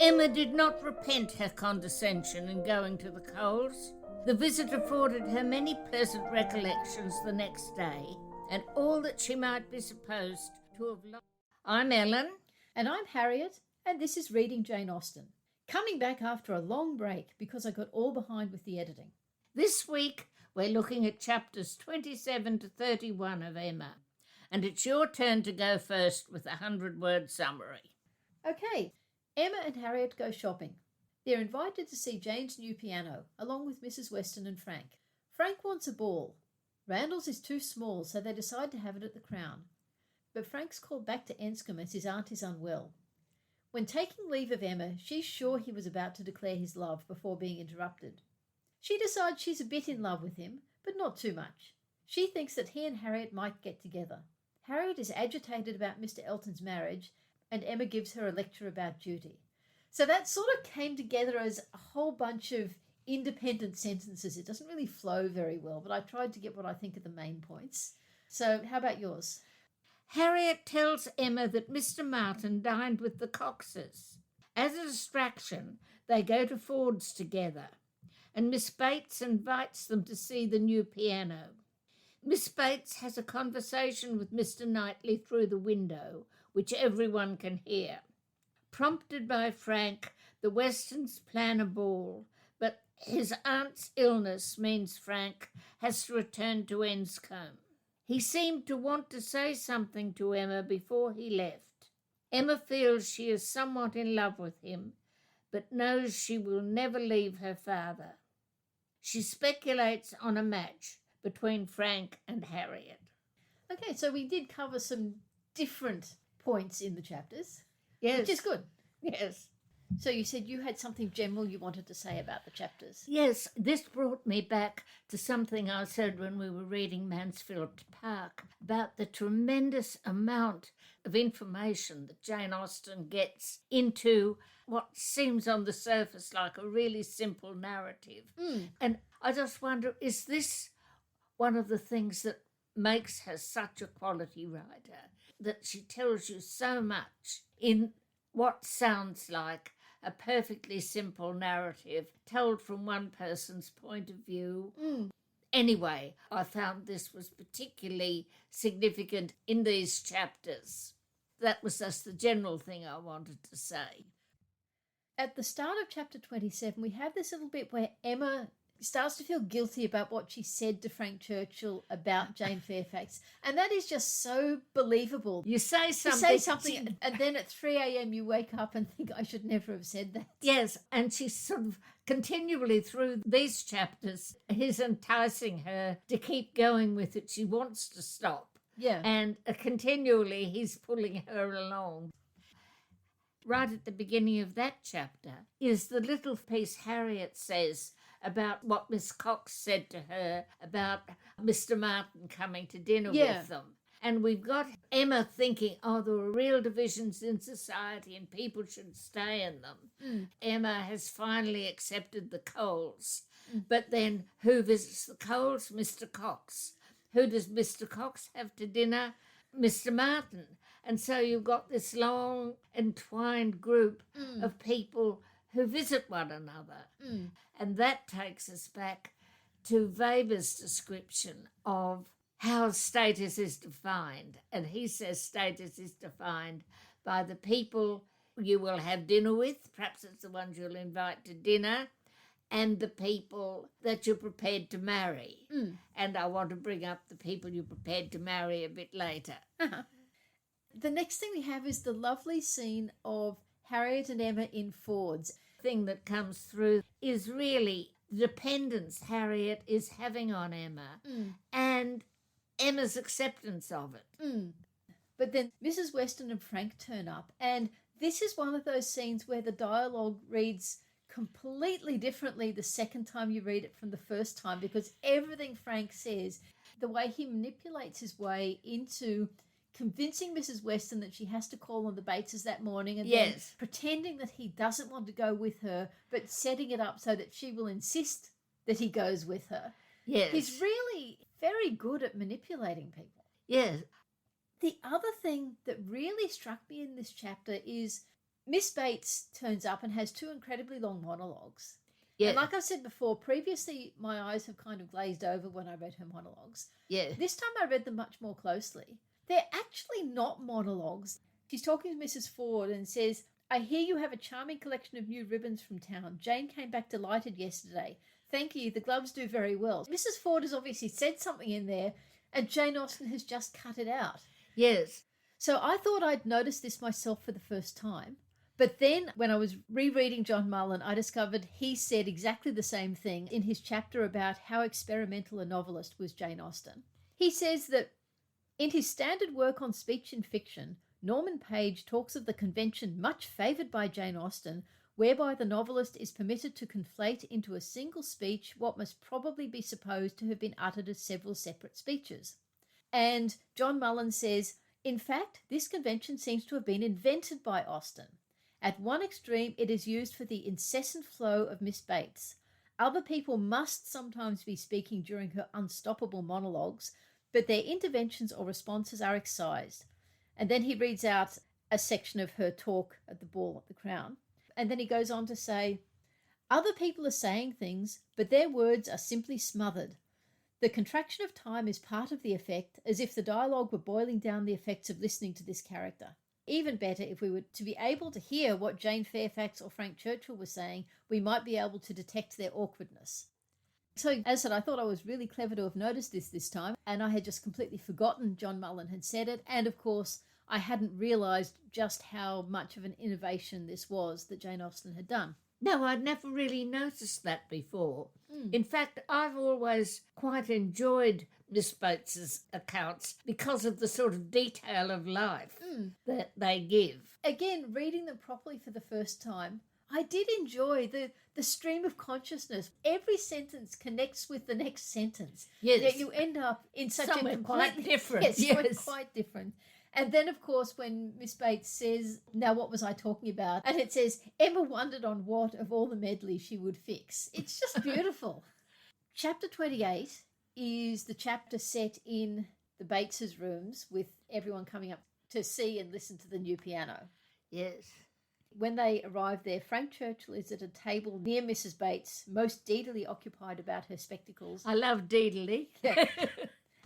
Emma did not repent her condescension in going to the Coles. The visit afforded her many pleasant recollections the next day, and all that she might be supposed to have lost. I'm Ellen. And I'm Harriet, and this is Reading Jane Austen. Coming back after a long break because I got all behind with the editing. This week we're looking at chapters 27 to 31 of Emma, and it's your turn to go first with a 100-word summary. Okay, Emma and Harriet go shopping. They're invited to see Jane's new piano, along with Mrs. Weston and Frank. Frank wants a ball. Randall's is too small, so they decide to have it at the Crown. But Frank's called back to Enscombe as his aunt is unwell. When taking leave of Emma, she's sure he was about to declare his love before being interrupted. She decides she's a bit in love with him, but not too much. She thinks that he and Harriet might get together. Harriet is agitated about Mr Elton's marriage, and Emma gives her a lecture about duty. So that sort of came together as a whole bunch of independent sentences. It doesn't really flow very well, but I tried to get what I think are the main points. So how about yours? Harriet tells Emma that Mr Martin dined with the Coxes. As a distraction, they go to Ford's together, and Miss Bates invites them to see the new piano. Miss Bates has a conversation with Mr Knightley through the window, which everyone can hear. Prompted by Frank, the Westons plan a ball, but his aunt's illness means Frank has to return to Enscombe. He seemed to want to say something to Emma before he left. Emma feels she is somewhat in love with him, but knows she will never leave her father. She speculates on a match between Frank and Harriet. Okay, so we did cover some different points in the chapters. Yes. Which is good. Yes. So you said you had something general you wanted to say about the chapters. Yes, this brought me back to something I said when we were reading Mansfield Park about the tremendous amount of information that Jane Austen gets into what seems on the surface like a really simple narrative. And I just wonder, is this one of the things that makes her such a quality writer, that she tells you so much in what sounds like a perfectly simple narrative told from one person's point of view. Anyway, I found this was particularly significant in these chapters. That was just the general thing I wanted to say. At the start of chapter 27, we have this little bit where Emma starts to feel guilty about what she said to Frank Churchill about Jane Fairfax. And that is just so believable. You say something. You say something and then at 3 a.m. you wake up and think, I should never have said that. Yes, and she's sort of continually through these chapters, he's enticing her to keep going with it. She wants to stop. Yeah. And continually he's pulling her along. Right at the beginning of that chapter is the little piece Harriet says about what Miss Cox said to her about Mr Martin coming to dinner with them. And we've got Emma thinking, oh, there are real divisions in society and people should stay in them. Emma has finally accepted the Coles. But then who visits the Coles? Mr Cox. Who does Mr Cox have to dinner? Mr Martin. And so you've got this long entwined group of people who visit one another. And that takes us back to Weber's description of how status is defined. And he says status is defined by the people you will have dinner with, perhaps it's the ones you'll invite to dinner, and the people that you're prepared to marry. And I want to bring up the people you're prepared to marry a bit later. The next thing we have is the lovely scene of Harriet and Emma in Ford's. Thing that comes through is really the dependence Harriet is having on Emma and Emma's acceptance of it. But then Mrs Weston and Frank turn up, and this is one of those scenes where the dialogue reads completely differently the second time you read it from the first time, because everything Frank says, the way he manipulates his way into convincing Mrs Weston that she has to call on the Bateses that morning, and then pretending that he doesn't want to go with her, but setting it up so that she will insist that he goes with her. Yes. He's really very good at manipulating people. Yes. The other thing that really struck me in this chapter is Miss Bates turns up and has two incredibly long monologues. Yeah. And like I said before, previously my eyes have kind of glazed over when I read her monologues. Yeah. This time I read them much more closely. They're actually not monologues. She's talking to Mrs. Ford and says, I hear you have a charming collection of new ribbons from town. Jane came back delighted yesterday. Thank you, the gloves do very well. Mrs. Ford has obviously said something in there and Jane Austen has just cut it out. Yes. So I thought I'd noticed this myself for the first time. But then when I was rereading John Mullen, I discovered he said exactly the same thing in his chapter about how experimental a novelist was Jane Austen. He says that in his standard work on speech and fiction, Norman Page talks of the convention much favoured by Jane Austen, whereby the novelist is permitted to conflate into a single speech what must probably be supposed to have been uttered as several separate speeches. And John Mullen says, in fact, this convention seems to have been invented by Austen. At one extreme, it is used for the incessant flow of Miss Bates. Other people must sometimes be speaking during her unstoppable monologues, but their interventions or responses are excised. And then he reads out a section of her talk at the ball at the Crown. And then he goes on to say, other people are saying things, but their words are simply smothered. The contraction of time is part of the effect, as if the dialogue were boiling down the effects of listening to this character. Even better, if we were to be able to hear what Jane Fairfax or Frank Churchill were saying, we might be able to detect their awkwardness. So, as I said, I thought I was really clever to have noticed this time, and I had just completely forgotten John Mullen had said it, and of course, I hadn't realised just how much of an innovation this was that Jane Austen had done. No, I'd never really noticed that before. In fact, I've always quite enjoyed Miss Bates's accounts because of the sort of detail of life that they give. Again, reading them properly for the first time, I did enjoy the stream of consciousness. Every sentence connects with the next sentence. Yes. Yet you end up in such Somewhere a quite different. Yes, somewhere quite different. And then, of course, when Miss Bates says, now what was I talking about? And it says, Emma wondered on what of all the medley she would fix. It's just beautiful. Chapter 28 is the chapter set in the Bateses' rooms with everyone coming up to see and listen to the new piano. Yes. When they arrive there, Frank Churchill is at a table near Mrs. Bates, most deedily occupied about her spectacles. I love Deedly. Yeah.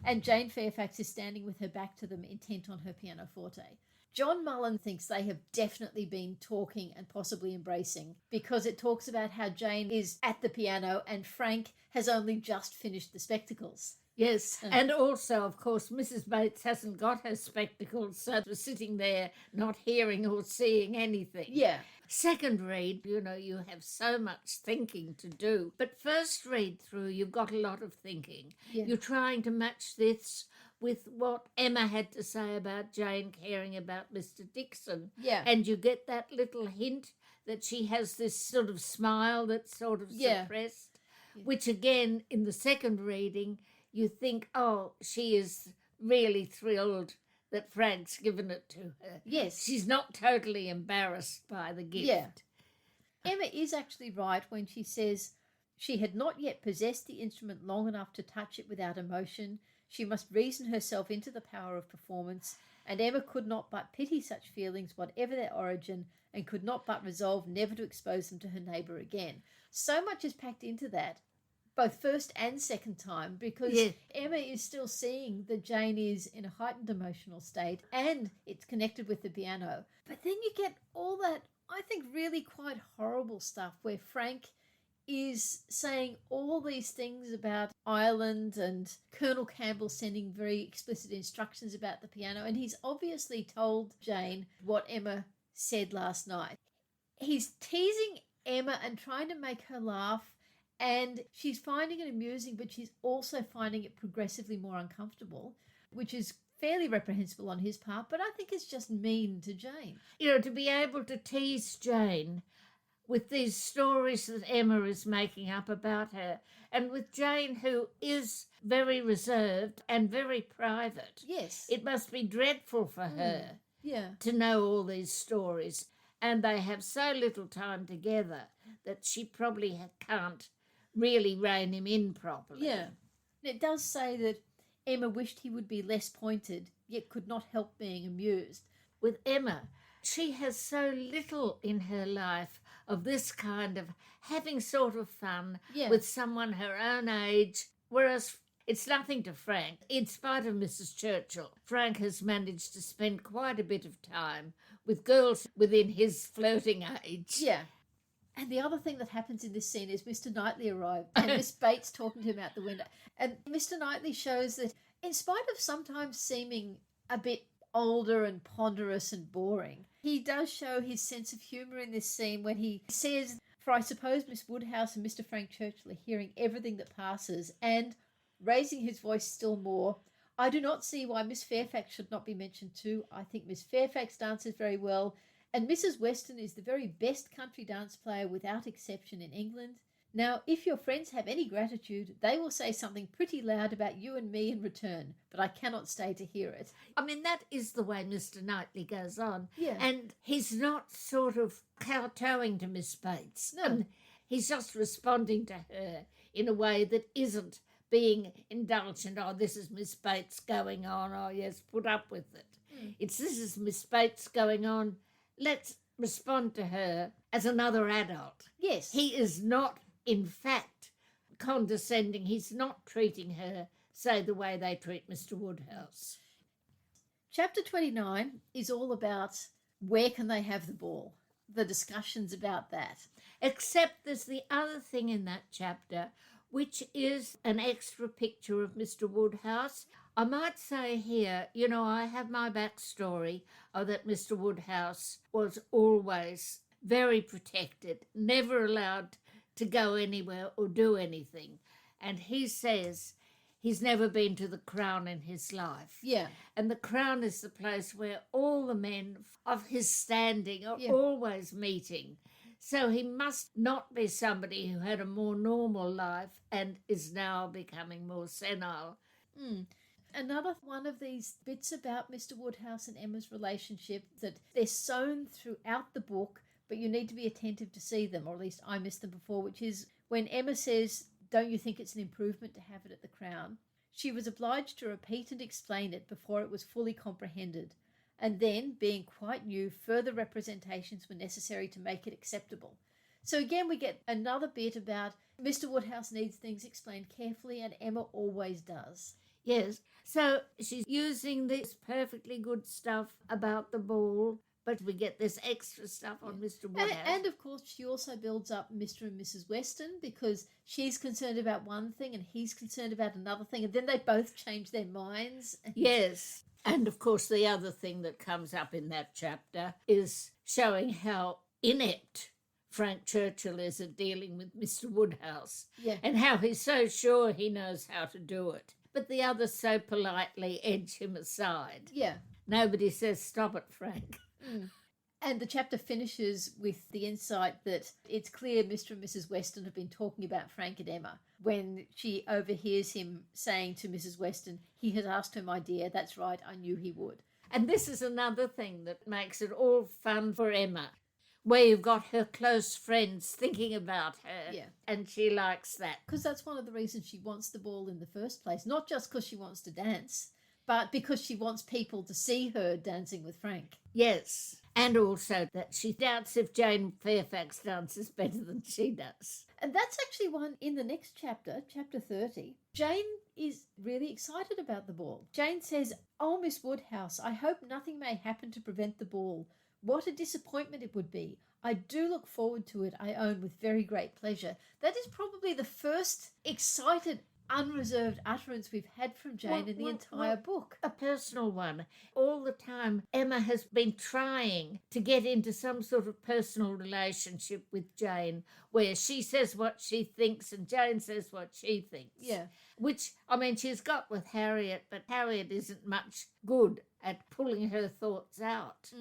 And Jane Fairfax is standing with her back to them, intent on her pianoforte. John Mullen thinks they have definitely been talking and possibly embracing because it talks about how Jane is at the piano and Frank has only just finished the spectacles. Yes, and also, of course, Mrs. Bates hasn't got her spectacles, so we're sitting there not hearing or seeing anything. Yeah. Second read, you have so much thinking to do. But first read through, you've got a lot of thinking. Yeah. You're trying to match this with what Emma had to say about Jane caring about Mr. Dixon. Yeah. And you get that little hint that she has this sort of smile that's sort of suppressed, which again, in the second reading, you think, oh, she is really thrilled that Frank's given it to her. Yes. She's not totally embarrassed by the gift. Yeah. Emma is actually right when she says she had not yet possessed the instrument long enough to touch it without emotion. She must reason herself into the power of performance, and Emma could not but pity such feelings, whatever their origin, and could not but resolve never to expose them to her neighbour again. So much is packed into that, both first and second time, because Emma is still seeing that Jane is in a heightened emotional state and it's connected with the piano. But then you get all that, I think, really quite horrible stuff where Frank is saying all these things about Ireland and Colonel Campbell sending very explicit instructions about the piano, and he's obviously told Jane what Emma said last night. He's teasing Emma and trying to make her laugh, and she's finding it amusing, but she's also finding it progressively more uncomfortable, which is fairly reprehensible on his part, but I think it's just mean to Jane. To be able to tease Jane with these stories that Emma is making up about her, and with Jane, who is very reserved and very private. Yes. It must be dreadful for her to know all these stories, and they have so little time together that she probably can't really rein him in properly. Yeah. It does say that Emma wished he would be less pointed, yet could not help being amused. With Emma, she has so little in her life of this kind of having sort of fun Yeah. with someone her own age, whereas it's nothing to Frank. In spite of Mrs. Churchill, Frank has managed to spend quite a bit of time with girls within his flirting age. Yeah. And the other thing that happens in this scene is Mr. Knightley arrived and Miss Bates talking to him out the window. And Mr. Knightley shows that in spite of sometimes seeming a bit older and ponderous and boring, he does show his sense of humour in this scene when he says, "For I suppose Miss Woodhouse and Mr. Frank Churchill are hearing everything that passes," and raising his voice still more, "I do not see why Miss Fairfax should not be mentioned too. I think Miss Fairfax dances very well, and Mrs. Weston is the very best country dance player without exception in England. Now, if your friends have any gratitude, they will say something pretty loud about you and me in return, but I cannot stay to hear it." I mean, that is the way Mr. Knightley goes on. Yeah. And he's not sort of kowtowing to Miss Bates. No. And he's just responding to her in a way that isn't being indulgent. "Oh, this is Miss Bates going on. Oh, yes, put up with it." This is Miss Bates going on. Let's respond to her as another adult. Yes. He is not, in fact, condescending. He's not treating her, say, the way they treat Mr. Woodhouse. Chapter 29 is all about where can they have the ball, the discussions about that. Except there's the other thing in that chapter, which is an extra picture of Mr. Woodhouse. I might say here, you know, I have my backstory that Mr. Woodhouse was always very protected, never allowed to go anywhere or do anything. And he says he's never been to the Crown in his life. Yeah. And the Crown is the place where all the men of his standing are Yeah. always meeting. So he must not be somebody who had a more normal life and is now becoming more senile. Another one of these bits about Mr. Woodhouse and Emma's relationship that they're sown throughout the book, but you need to be attentive to see them, or at least I missed them before, which is when Emma says, "Don't you think it's an improvement to have it at the Crown?" She was obliged to repeat and explain it before it was fully comprehended, and then, being quite new, further representations were necessary to make it acceptable. So again, we get another bit about Mr. Woodhouse needs things explained carefully, and Emma always does. Yes, so she's using this perfectly good stuff about the ball, but we get this extra stuff on Mr. Woodhouse. And of course, she also builds up Mr. and Mrs. Weston because she's concerned about one thing and he's concerned about another thing, and then they both change their minds. Yes. And of course, the other thing that comes up in that chapter is showing how inept Frank Churchill is at dealing with Mr. Woodhouse, Yeah. and how he's so sure he knows how to do it. But the others so politely edge him aside. Yeah. Nobody says, "Stop it, Frank." And the chapter finishes with the insight that it's clear Mr. and Mrs. Weston have been talking about Frank and Emma when she overhears him saying to Mrs. Weston, "He has asked her, my dear. That's right, I knew he would." And this is another thing that makes it all fun for Emma, where you've got her close friends thinking about her. Yeah. And she likes that. Because that's one of the reasons she wants the ball in the first place. Not just because she wants to dance, but because she wants people to see her dancing with Frank. Yes. And also that she doubts if Jane Fairfax dances better than she does. And that's actually one in the next chapter, chapter 30. Jane is really excited about the ball. Jane says, "Oh, Miss Woodhouse, I hope nothing may happen to prevent the ball. What a disappointment it would be. I do look forward to it, I own, with very great pleasure." That is probably the first excited, unreserved utterance we've had from Jane in the entire book. A personal one. All the time, Emma has been trying to get into some sort of personal relationship with Jane, where she says what she thinks and Jane says what she thinks. Yeah. Which, I mean, she's got with Harriet, but Harriet isn't much good at pulling her thoughts out.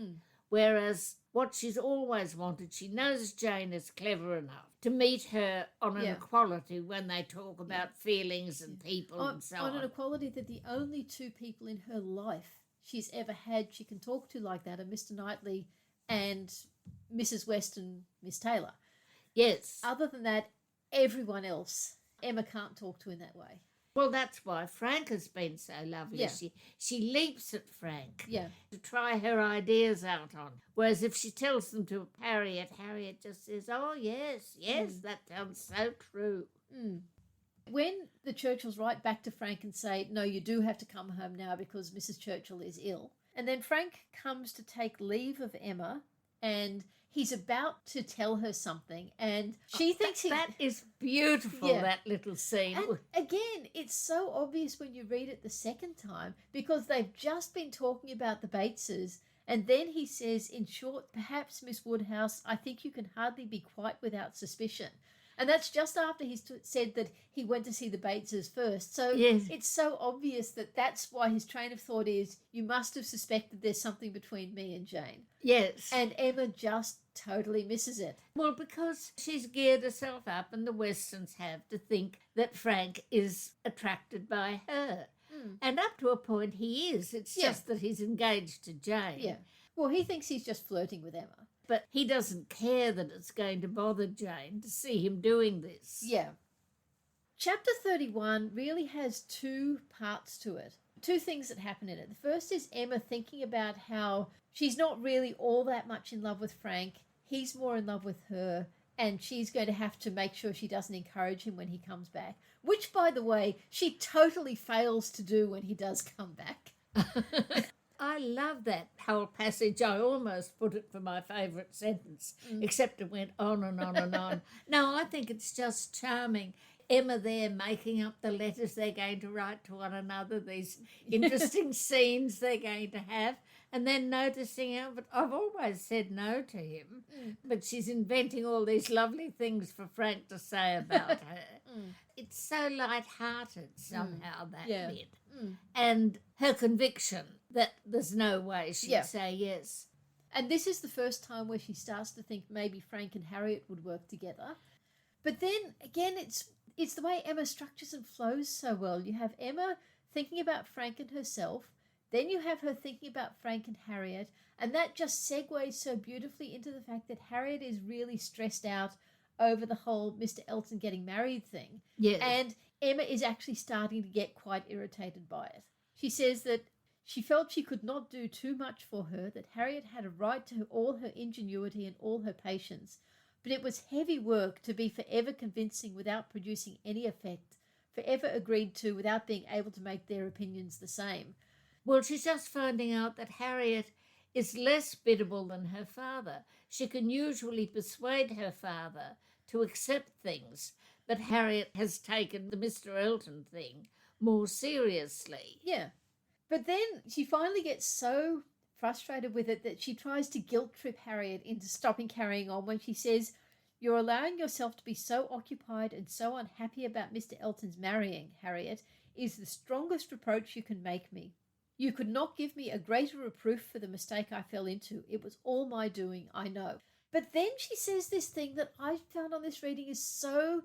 Whereas what she's always wanted, she knows Jane is clever enough to meet her on an equality when they talk about feelings and people and so on. On an equality that the only two people in her life she's ever had she can talk to like that are Mr. Knightley and Mrs. Weston, Miss Taylor. Yes. Other than that, everyone else Emma can't talk to in that way. Well, that's why Frank has been so lovely. Yeah. She leaps at Frank Yeah. to try her ideas out on. Whereas if she tells them to Harriet, Harriet just says, oh, yes, that sounds so true. Mm. When the Churchills write back to Frank and say, no, you do have to come home now because Mrs. Churchill is ill. And then Frank comes to take leave of Emma and he's about to tell her something and she thinks that is beautiful, that little scene. And again, it's so obvious when you read it the second time because they've just been talking about the Bateses and then he says, in short, perhaps, Miss Woodhouse, I think you can hardly be quite without suspicion. And that's just after he's said that he went to see the Bateses first. So it's so obvious that that's why his train of thought is, you must have suspected there's something between me and Jane. Yes. And Emma just totally misses it. Well, because she's geared herself up and the Westons have to think that Frank is attracted by her. And up to a point he is. It's just that he's engaged to Jane. Yeah. Well, he thinks he's just flirting with Emma. But he doesn't care that it's going to bother Jane to see him doing this. Yeah. Chapter 31 really has two parts to it. Two things that happen in it. The first is Emma thinking about how she's not really all that much in love with Frank. He's more in love with her. And she's going to have to make sure she doesn't encourage him when he comes back. Which, by the way, she totally fails to do when he does come back. I love that whole passage. I almost put it for my favourite sentence, except it went on and on and on. No, I think it's just charming. Emma there making up the letters they're going to write to one another, these interesting scenes they're going to have, and then noticing, but I've always said no to him, but she's inventing all these lovely things for Frank to say about her. It's so light-hearted somehow, that bit. And her conviction that there's no way she'd say yes. And this is the first time where she starts to think maybe Frank and Harriet would work together. But then, again, it's the way Emma structures and flows so well. You have Emma thinking about Frank and herself, then you have her thinking about Frank and Harriet, and that just segues so beautifully into the fact that Harriet is really stressed out over the whole Mr. Elton getting married thing. Yes. And Emma is actually starting to get quite irritated by it. She says that she felt she could not do too much for her, that Harriet had a right to all her ingenuity and all her patience, but it was heavy work to be forever convincing without producing any effect, forever agreed to without being able to make their opinions the same. Well, she's just finding out that Harriet is less biddable than her father. She can usually persuade her father to accept things, but Harriet has taken the Mr. Elton thing more seriously. Yeah. But then she finally gets so frustrated with it that she tries to guilt trip Harriet into stopping carrying on when she says, "You're allowing yourself to be so occupied and so unhappy about Mr. Elton's marrying, Harriet, is the strongest reproach you can make me. You could not give me a greater reproof for the mistake I fell into. It was all my doing, I know." But then she says this thing that I found on this reading is so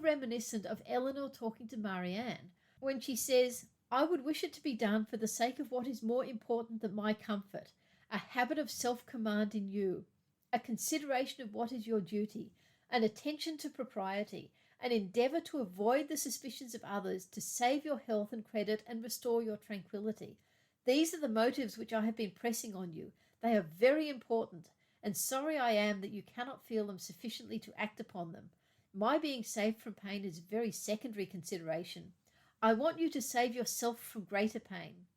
reminiscent of Eleanor talking to Marianne, when she says, "I would wish it to be done for the sake of what is more important than my comfort, a habit of self-command in you, a consideration of what is your duty, an attention to propriety, an endeavour to avoid the suspicions of others, to save your health and credit and restore your tranquillity. These are the motives which I have been pressing on you. They are very important, and sorry I am that you cannot feel them sufficiently to act upon them. My being saved from pain is a very secondary consideration. I want you to save yourself from greater pain.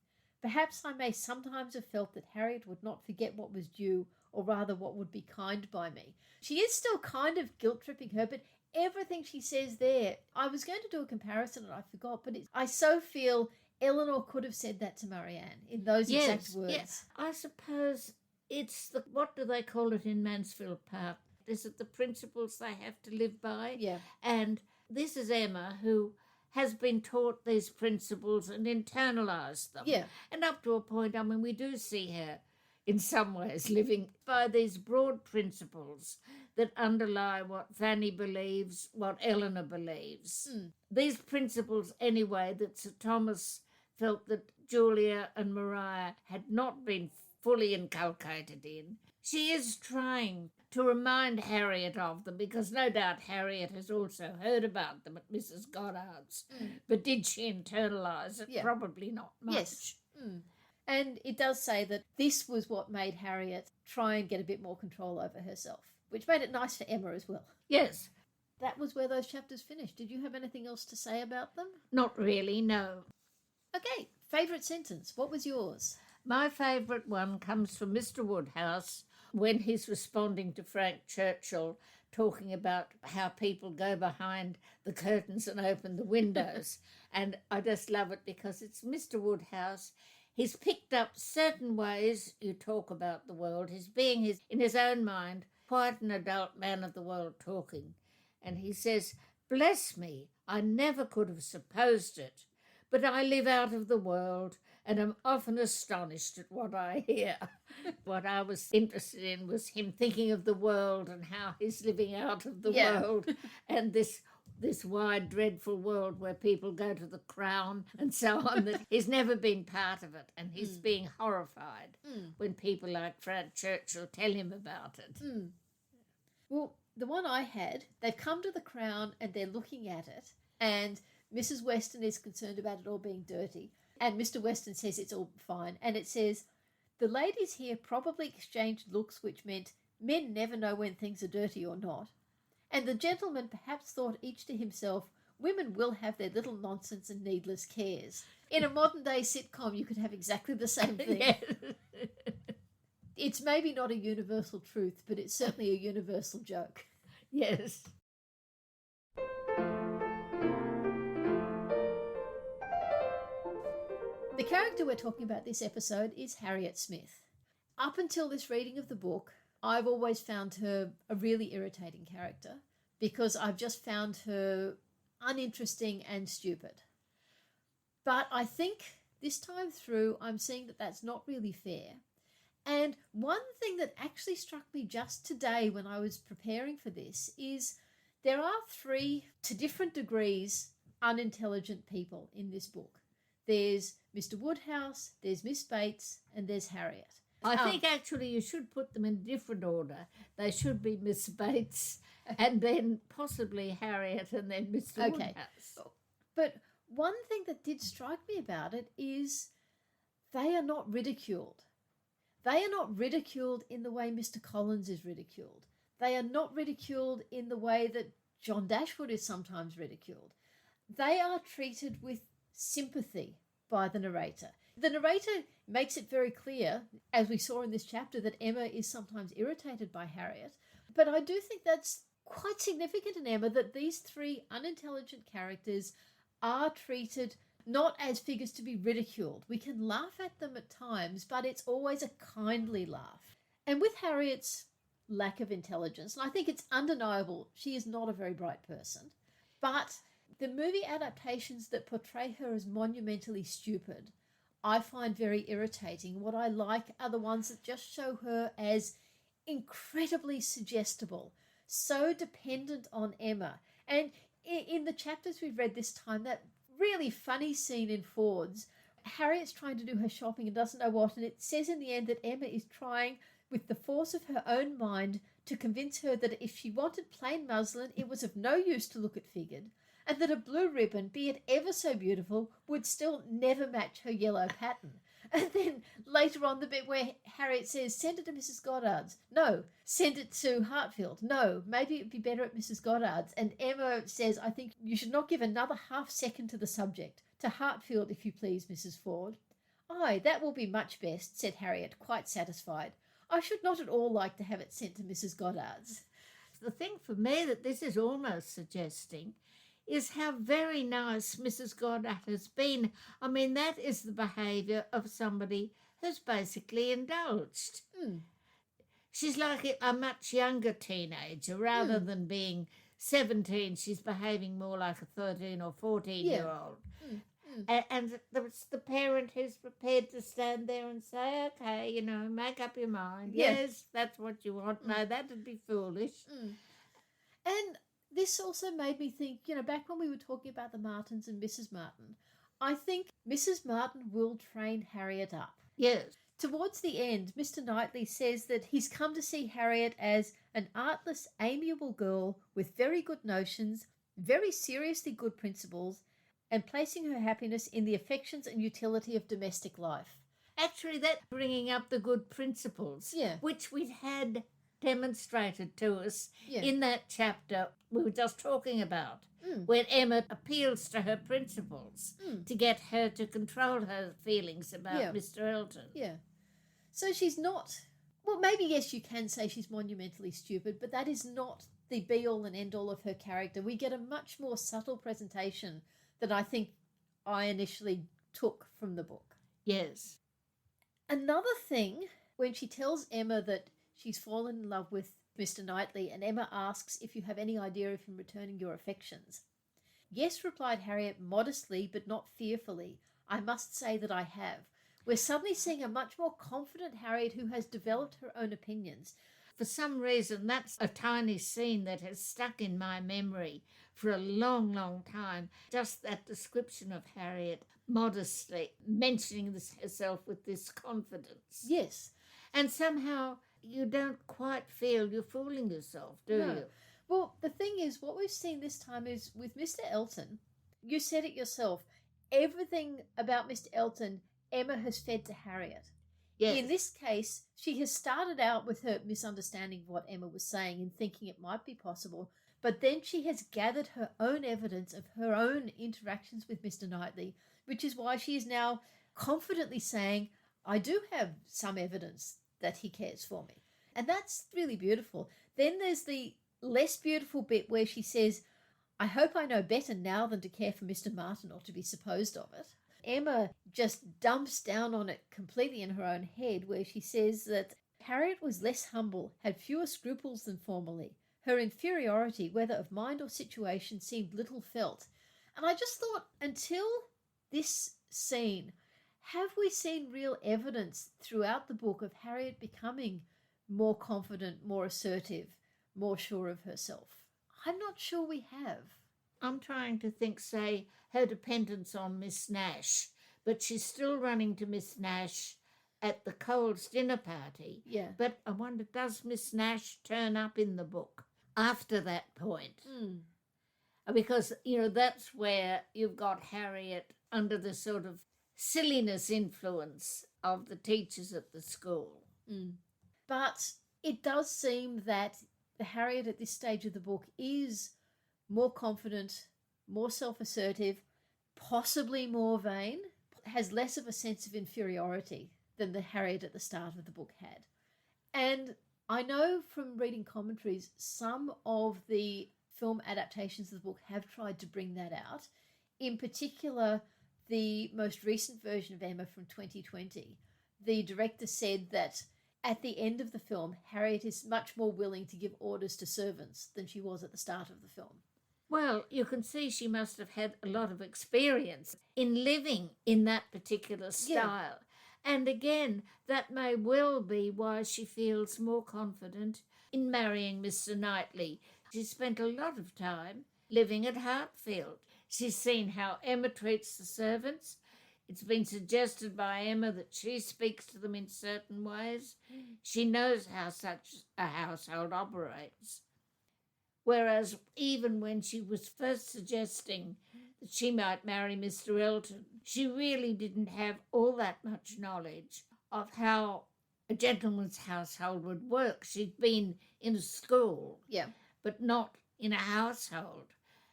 Perhaps I may sometimes have felt that Harriet would not forget what was due, or rather what would be kind by me." She is still kind of guilt-tripping her, but everything she says there, I was going to do a comparison and I forgot, but I so feel Eleanor could have said that to Marianne in those exact words. Yes, I suppose it's what do they call it in Mansfield Park? Is it the principles they have to live by? Yeah. And this is Emma, who has been taught these principles and internalised them. Yeah. And up to a point, I mean, we do see her in some ways living by these broad principles that underlie what Fanny believes, what Eleanor believes. These principles, anyway, that Sir Thomas felt that Julia and Maria had not been fully inculcated in. She is trying to remind Harriet of them, because no doubt Harriet has also heard about them at Mrs. Goddard's. But did she internalise it? Yeah. Probably not much. Yes. And it does say that this was what made Harriet try and get a bit more control over herself, which made it nice for Emma as well. Yes. That was where those chapters finished. Did you have anything else to say about them? Not really, no. Okay, favourite sentence. What was yours? My favourite one comes from Mr. Woodhouse when he's responding to Frank Churchill, talking about how people go behind the curtains and open the windows. And I just love it because it's Mr. Woodhouse. He's picked up certain ways you talk about the world. He's being in his own mind, quite an adult man of the world talking. And he says, "Bless me, I never could have supposed it, but I live out of the world and am often astonished at what I hear." What I was interested in was him thinking of the world and how he's living out of the world, and this wide, dreadful world where people go to the Crown and so on, that he's never been part of it, and he's being horrified when people like Frank Churchill tell him about it. Well, the one I had, they've come to the Crown and they're looking at it, and Mrs. Weston is concerned about it all being dirty, and Mr. Weston says it's all fine, and it says, "The ladies here probably exchanged looks which meant men never know when things are dirty or not. And the gentlemen perhaps thought each to himself, women will have their little nonsense and needless cares." In a modern-day sitcom, you could have exactly the same thing. Yes. It's maybe not a universal truth, but it's certainly a universal joke. Yes. The character we're talking about this episode is Harriet Smith. Up until this reading of the book, I've always found her a really irritating character because I've just found her uninteresting and stupid. But I think this time through, I'm seeing that that's not really fair. And one thing that actually struck me just today when I was preparing for this is there are 3, to different degrees, unintelligent people in this book. There's Mr. Woodhouse, there's Miss Bates, and there's Harriet. I think actually you should put them in different order. They should be Miss Bates and then possibly Harriet and then Mr. Woodhouse. But one thing that did strike me about it is they are not ridiculed. They are not ridiculed in the way Mr. Collins is ridiculed. They are not ridiculed in the way that John Dashwood is sometimes ridiculed. They are treated with sympathy by the narrator. The narrator makes it very clear, as we saw in this chapter, that Emma is sometimes irritated by Harriet. But I do think that's quite significant in Emma, that these 3 unintelligent characters are treated not as figures to be ridiculed. We can laugh at them at times, but it's always a kindly laugh. And with Harriet's lack of intelligence, and I think it's undeniable, she is not a very bright person, but the movie adaptations that portray her as monumentally stupid, I find very irritating. What I like are the ones that just show her as incredibly suggestible, so dependent on Emma. And in the chapters we've read this time, that really funny scene in Ford's, Harriet's trying to do her shopping and doesn't know what, and it says in the end that Emma is trying with the force of her own mind to convince her that if she wanted plain muslin, it was of no use to look at figured, and that a blue ribbon, be it ever so beautiful, would still never match her yellow pattern. And then later on, the bit where Harriet says, "Send it to Mrs. Goddard's." "No." "Send it to Hartfield." "No." "Maybe it'd be better at Mrs. Goddard's." And Emma says, "I think you should not give another half second to the subject. To Hartfield, if you please, Mrs. Ford." "Aye, that will be much best," said Harriet, quite satisfied. "I should not at all like to have it sent to Mrs. Goddard's." The thing for me that this is almost suggesting is how very nice Mrs. Goddard has been. I mean, that is the behaviour of somebody who's basically indulged. She's like a much younger teenager. Rather than being 17, she's behaving more like a 13 or 14-year-old. And it's the parent who's prepared to stand there and say, "Okay, make up your mind. Yes, that's what you want. No, that would be foolish." And this also made me think, back when we were talking about the Martins and Mrs. Martin, I think Mrs. Martin will train Harriet up. Yes. Towards the end, Mr. Knightley says that he's come to see Harriet as an artless, amiable girl with very good notions, very seriously good principles, and placing her happiness in the affections and utility of domestic life. Actually, that's bringing up the good principles, Yeah. which we'd had demonstrated to us Yeah. in that chapter we were just talking about, Mm. when Emma appeals to her principles Mm. to get her to control her feelings about Yeah. Mr. Elton. Yeah. So she's not, well, maybe yes, you can say she's monumentally stupid, but that is not the be-all and end-all of her character. We get a much more subtle presentation than I think I initially took from the book. Yes. Another thing, when she tells Emma that she's fallen in love with Mr. Knightley, and Emma asks if you have any idea of him returning your affections. Yes, replied Harriet modestly but not fearfully. I must say that I have. We're suddenly seeing a much more confident Harriet who has developed her own opinions. For some reason, that's a tiny scene that has stuck in my memory for a long, long time. Just that description of Harriet modestly mentioning this herself with this confidence. Yes. And somehow you don't quite feel you're fooling yourself, do you? Well, the thing is, what we've seen this time is with Mr. Elton, you said it yourself, everything about Mr. Elton, Emma has fed to Harriet. Yes. In this case, she has started out with her misunderstanding of what Emma was saying and thinking it might be possible, but then she has gathered her own evidence of her own interactions with Mr. Knightley, which is why she is now confidently saying, I do have some evidence that he cares for me. And that's really beautiful. Then there's the less beautiful bit where she says, I hope I know better now than to care for Mr. Martin or to be supposed of it. Emma just dumps down on it completely in her own head, where she says that Harriet was less humble, had fewer scruples than formerly. Her inferiority, whether of mind or situation, seemed little felt. And I just thought, until this scene, have we seen real evidence throughout the book of Harriet becoming more confident, more assertive, more sure of herself? I'm not sure we have. I'm trying to think, say, her dependence on Miss Nash, but she's still running to Miss Nash at the Coles dinner party. Yeah. But I wonder, does Miss Nash turn up in the book after that point? Because, that's where you've got Harriet under the sort of silliness influence of the teachers at the school. But it does seem that the Harriet at this stage of the book is more confident, more self-assertive, possibly more vain, has less of a sense of inferiority than the Harriet at the start of the book had. And I know from reading commentaries, some of the film adaptations of the book have tried to bring that out. In particular, the most recent version of Emma from 2020, the director said that at the end of the film, Harriet is much more willing to give orders to servants than she was at the start of the film. Well, you can see she must have had a lot of experience in living in that particular style. Yeah. And again, that may well be why she feels more confident in marrying Mr. Knightley. She spent a lot of time living at Hartfield. She's seen how Emma treats the servants. It's been suggested by Emma that she speaks to them in certain ways. She knows how such a household operates. Whereas even when she was first suggesting that she might marry Mr. Elton, she really didn't have all that much knowledge of how a gentleman's household would work. She'd been in a school, but not in a household.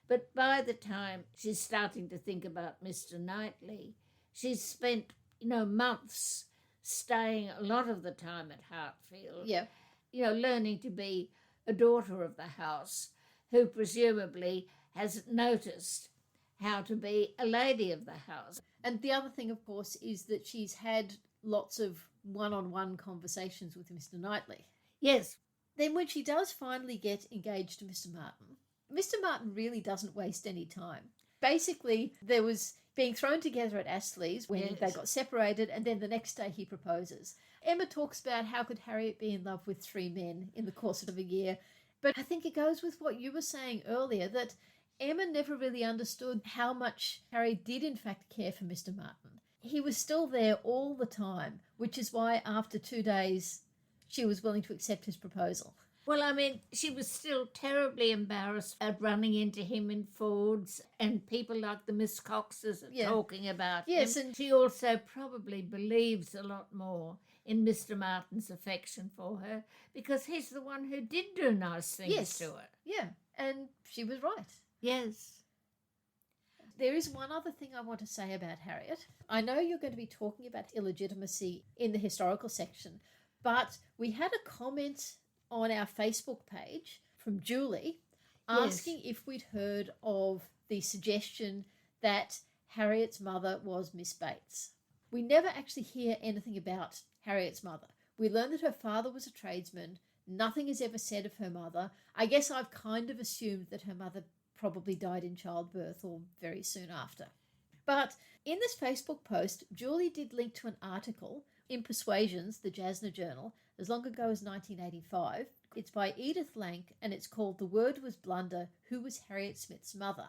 But by the time she's starting to think about Mr. Knightley, she's spent, months staying a lot of the time at Hartfield, learning to be a daughter of the house who presumably has noticed how to be a lady of the house. And the other thing, of course, is that she's had lots of one-on-one conversations with Mr. Knightley. Yes. Then when she does finally get engaged to Mr. Martin really doesn't waste any time. Basically, there was being thrown together at Astley's when they got separated, and then the next day he proposes. Emma talks about how could Harriet be in love with 3 men in the course of a year, but I think it goes with what you were saying earlier, that Emma never really understood how much Harriet did in fact care for Mr. Martin. he was still there all the time, which is why after 2 days she was willing to accept his proposal. Well, I mean, she was still terribly embarrassed at running into him in Fords, and people like the Miss Coxes are talking about Yes, him. and She also probably believes a lot more in Mr. Martin's affection for her because he's the one who did do nice things to her. Yeah, and she was right. Yes. There is one other thing I want to say about Harriet. I know you're going to be talking about illegitimacy in the historical section, but we had a comment on our Facebook page from Julie asking if we'd heard of the suggestion that Harriet's mother was Miss Bates. We never actually hear anything about Harriet's mother. We learn that her father was a tradesman. Nothing is ever said of her mother. I guess I've kind of assumed that her mother probably died in childbirth or very soon after. But in this Facebook post, Julie did link to an article in Persuasions, the Jasna Journal, as long ago as 1985. It's by Edith Lank, and it's called The Word Was Blunder, Who Was Harriet Smith's Mother?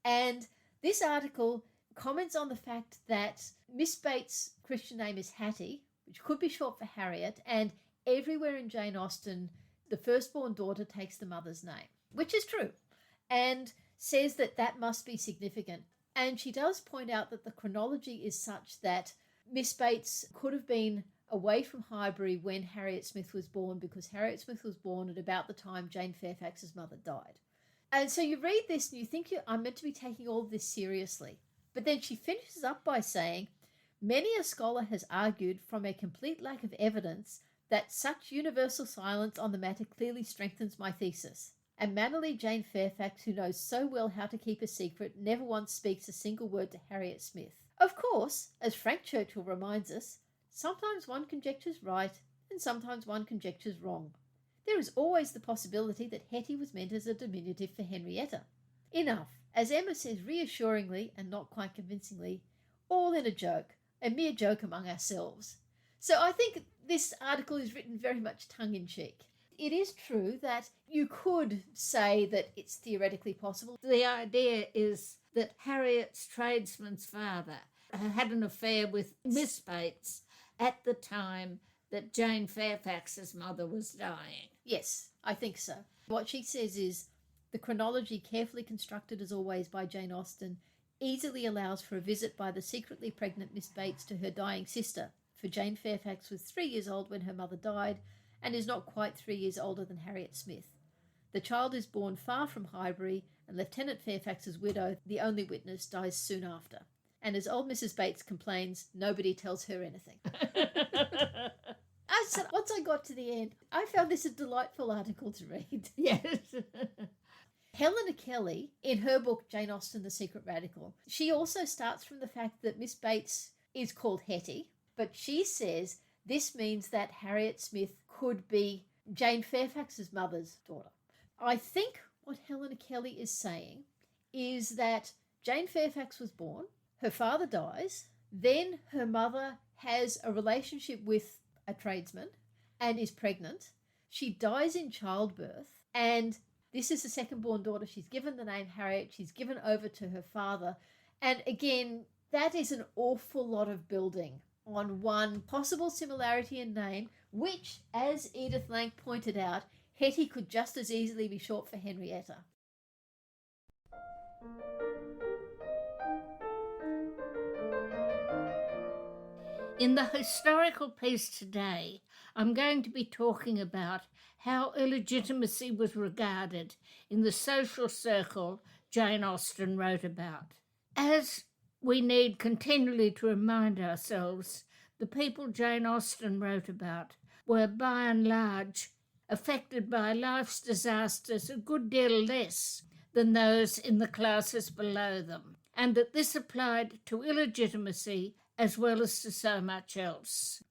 And this article comments on the fact that Miss Bates' Christian name is Hattie, which could be short for Harriet, and everywhere in Jane Austen, the firstborn daughter takes the mother's name, which is true, and says that that must be significant. And she does point out that the chronology is such that Miss Bates could have been away from Highbury when Harriet Smith was born, because Harriet Smith was born at about the time Jane Fairfax's mother died. And so you read this and you think I'm meant to be taking all of this seriously. But then she finishes up by saying, many a scholar has argued from a complete lack of evidence that such universal silence on the matter clearly strengthens my thesis. And mannerly Jane Fairfax, who knows so well how to keep a secret, never once speaks a single word to Harriet Smith. Of course, as Frank Churchill reminds us, sometimes one conjectures right and sometimes one conjectures wrong. There is always the possibility that Hetty was meant as a diminutive for Henrietta. Enough, as Emma says reassuringly and not quite convincingly, all in a mere joke among ourselves. So I think this article is written very much tongue-in-cheek. It is true that you could say that it's theoretically possible. The idea is that Harriet's tradesman's father had an affair with Miss Bates at the time that Jane Fairfax's mother was dying. Yes, I think so. What she says is, the chronology, carefully constructed as always by Jane Austen, easily allows for a visit by the secretly pregnant Miss Bates to her dying sister, for Jane Fairfax was 3 years old when her mother died and is not quite 3 years older than Harriet Smith. The child is born far from Highbury, and Lieutenant Fairfax's widow, the only witness, dies soon after. And as old Mrs. Bates complains, nobody tells her anything. Once I got to the end, I found this a delightful article to read. Yes. Helena Kelly, in her book Jane Austen, The Secret Radical, she also starts from the fact that Miss Bates is called Hetty, but she says this means that Harriet Smith could be Jane Fairfax's mother's daughter. I think what Helena Kelly is saying is that Jane Fairfax was born, her father dies, then her mother has a relationship with a tradesman and is pregnant. She dies in childbirth, and this is the second-born daughter. She's given the name Harriet. She's given over to her father. And again, that is an awful lot of building on one possible similarity in name, which, as Edith Lank pointed out, Hetty could just as easily be short for Henrietta. In the historical piece today, I'm going to be talking about how illegitimacy was regarded in the social circle Jane Austen wrote about. As we need continually to remind ourselves, the people Jane Austen wrote about were by and large affected by life's disasters a good deal less than those in the classes below them, and that this applied to illegitimacy as well as to so much else.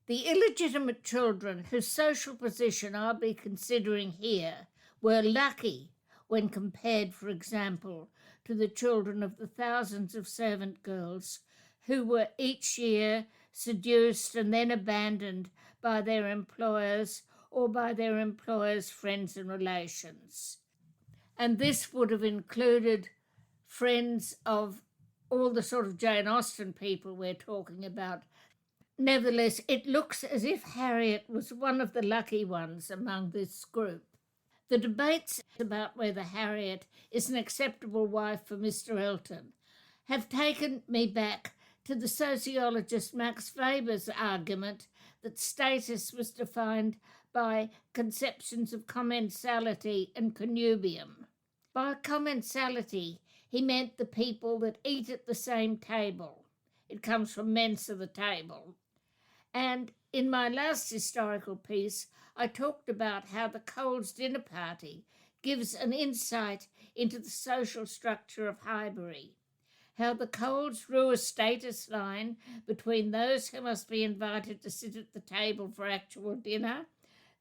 The illegitimate children whose social position I'll be considering here were lucky when compared, for example, to the children of the thousands of servant girls who were each year seduced and then abandoned by their employers or by their employers' friends and relations. And this would have included friends of all the sort of Jane Austen people we're talking about. Nevertheless, it looks as if Harriet was one of the lucky ones among this group. The debates about whether Harriet is an acceptable wife for Mr Elton have taken me back to the sociologist Max Weber's argument that status was defined by conceptions of commensality and connubium. By commensality, he meant the people that eat at the same table. It comes from mensa, the table. And in my last historical piece, I talked about how the Coles dinner party gives an insight into the social structure of Highbury, how the Coles drew a status line between those who must be invited to sit at the table for actual dinner,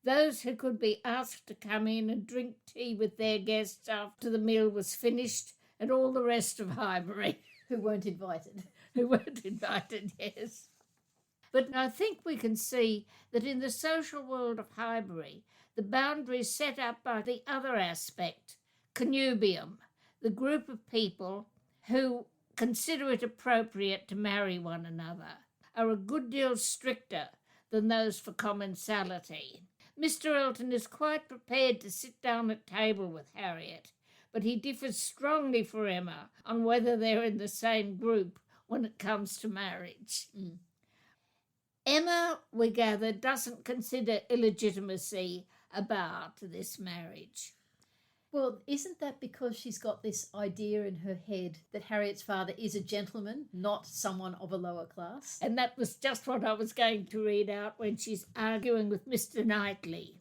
those who could be asked to come in and drink tea with their guests after the meal was finished, and all the rest of Highbury. Who weren't invited. Who weren't invited, yes. But I think we can see that in the social world of Highbury, the boundaries set up by the other aspect, connubium, the group of people who consider it appropriate to marry one another, are a good deal stricter than those for commensality. Mr Elton is quite prepared to sit down at table with Harriet, but he differs strongly for Emma on whether they're in the same group when it comes to marriage. Emma, we gather, doesn't consider illegitimacy about this marriage. Well, isn't that because she's got this idea in her head that Harriet's father is a gentleman, not someone of a lower class? And that was just what I was going to read out when she's arguing with Mr Knightley.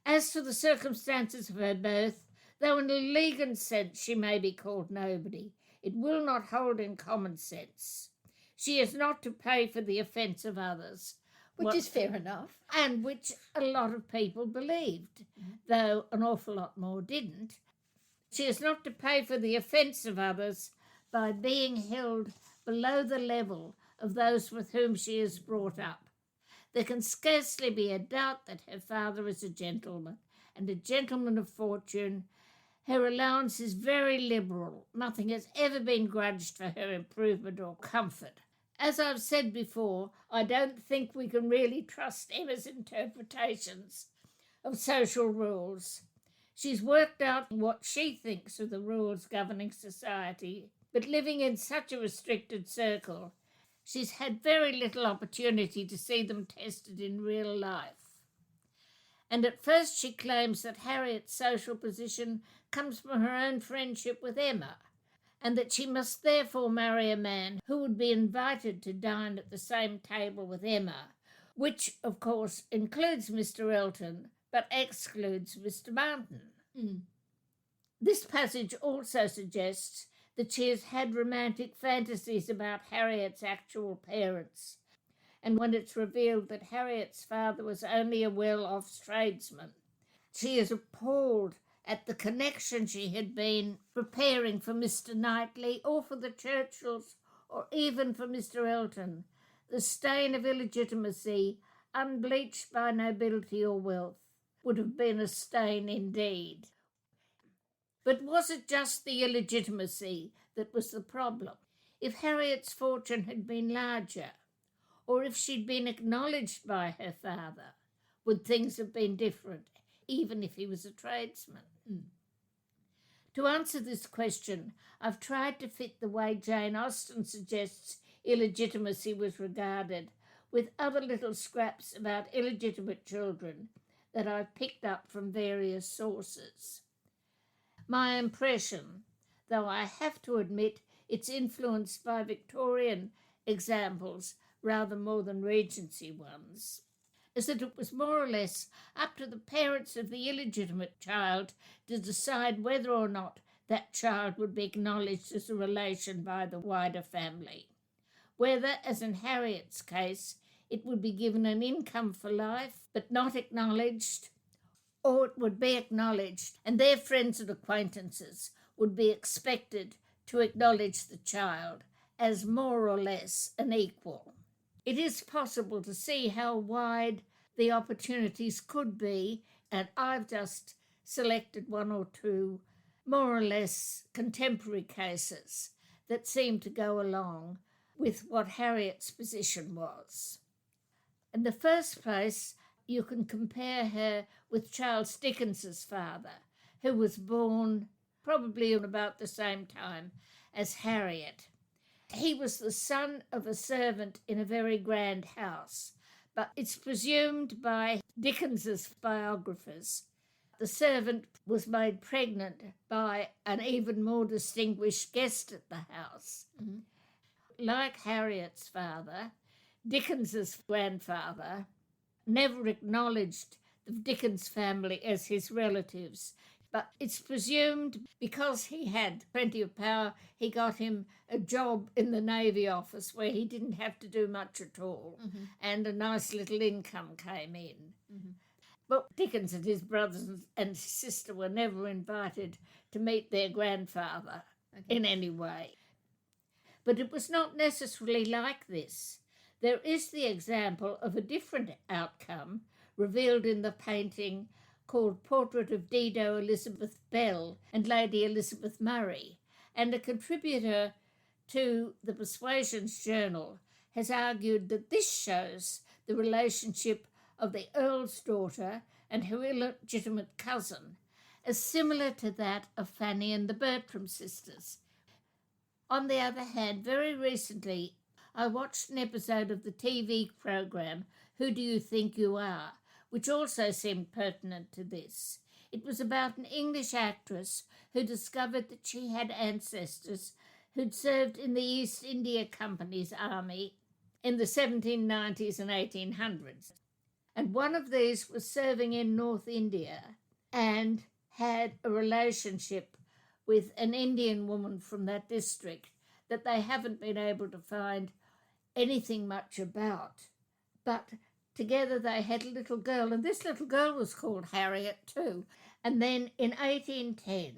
As to the circumstances of her birth, though in a legal sense she may be called nobody, it will not hold in common sense. She is not to pay for the offence of others. Which is fair enough. And which a lot of people believed, though an awful lot more didn't. She is not to pay for the offence of others by being held below the level of those with whom she is brought up. There can scarcely be a doubt that her father is a gentleman, and a gentleman of fortune. Her allowance is very liberal. Nothing has ever been grudged for her improvement or comfort. As I've said before, I don't think we can really trust Emma's interpretations of social rules. She's worked out what she thinks are the rules governing society, but living in such a restricted circle, she's had very little opportunity to see them tested in real life. And at first she claims that Harriet's social position comes from her own friendship with Emma, and that she must therefore marry a man who would be invited to dine at the same table with Emma, which, of course, includes Mr Elton, but excludes Mr Mountain. This passage also suggests that she has had romantic fantasies about Harriet's actual parents, and when it's revealed that Harriet's father was only a well-off tradesman, she is appalled at the connection she had been preparing for Mr Knightley or for the Churchills or even for Mr Elton, the stain of illegitimacy, unbleached by nobility or wealth, would have been a stain indeed. But was it just the illegitimacy that was the problem? If Harriet's fortune had been larger, or if she'd been acknowledged by her father, would things have been different, even if he was a tradesman? To answer this question, I've tried to fit the way Jane Austen suggests illegitimacy was regarded with other little scraps about illegitimate children that I've picked up from various sources. My impression, though I have to admit it's influenced by Victorian examples rather more than Regency ones, is that it was more or less up to the parents of the illegitimate child to decide whether or not that child would be acknowledged as a relation by the wider family. Whether, as in Harriet's case, it would be given an income for life but not acknowledged, or it would be acknowledged and their friends and acquaintances would be expected to acknowledge the child as more or less an equal. It is possible to see how wide the opportunities could be, and I've just selected one or two more or less contemporary cases that seemed to go along with what Harriet's position was. In the first place, you can compare her with Charles Dickens's father, who was born probably about the same time as Harriet. He was the son of a servant in a very grand house, but it's presumed by Dickens's biographers the servant was made pregnant by an even more distinguished guest at the house. Mm-hmm. Like Harriet's father, Dickens's grandfather never acknowledged the Dickens family as his relatives, but it's presumed because he had plenty of power, he got him a job in the Navy office where he didn't have to do much at all, mm-hmm. and a nice little income came in. Mm-hmm. But Dickens and his brothers and sister were never invited to meet their grandfather in any way. But it was not necessarily like this. There is the example of a different outcome revealed in the painting called Portrait of Dido Elizabeth Bell and Lady Elizabeth Murray, and a contributor to the Persuasions Journal has argued that this shows the relationship of the Earl's daughter and her illegitimate cousin as similar to that of Fanny and the Bertram sisters. On the other hand, very recently I watched an episode of the TV program Who Do You Think You Are?, which also seemed pertinent to this. It was about an English actress who discovered that she had ancestors who'd served in the East India Company's army in the 1790s and 1800s. And one of these was serving in North India and had a relationship with an Indian woman from that district that they haven't been able to find anything much about. But together they had a little girl, and this little girl was called Harriet too. And then in 1810,